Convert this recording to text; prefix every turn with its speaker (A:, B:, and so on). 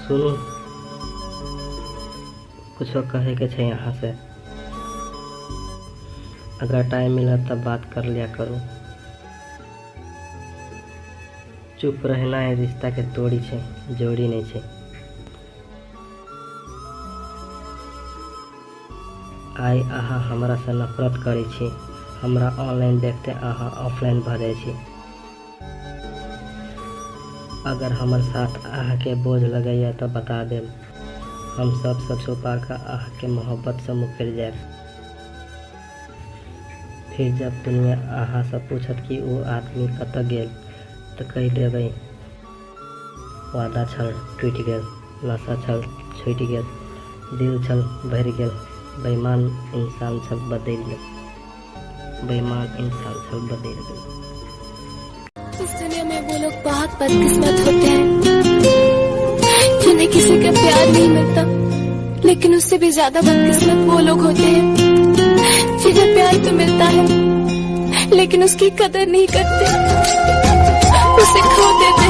A: सुनू, कुछ कहे के छे यहाँ से। अगर टाइम मिला तब बात कर लिया करूँ। चुप रहना है रिश्ता के तोड़ी छे, जोड़ी नहीं छे। आई अहाँ हमरा से नफरत करै छी, हमरा ऑनलाइन देखते अहाँ ऑफलाइन भरे छी। अगर हमर साथ अहाँ के बोझ लगैया तो बता देम, हम सब छुपा कर अहाँ के मोहब्बत से मुकर जाए। फिर जब दुनिया अहाँ से पूछत कि वो आदमी कत गेल तो कह देबै वादा छल टूट गेल, नशा छल छूट गेल, दिल छल भर गेल, बेईमान इंसान छल बदल गेल, बेईमान इंसान छल बदल गेल।
B: इस दुनिया में वो लोग बहुत बदकिस्मत होते हैं जिन्हें किसी का प्यार नहीं मिलता, लेकिन उससे भी ज्यादा बदकिस्मत वो लोग होते हैं जिन्हें प्यार तो मिलता है लेकिन उसकी कदर नहीं करते, उसे खो देते।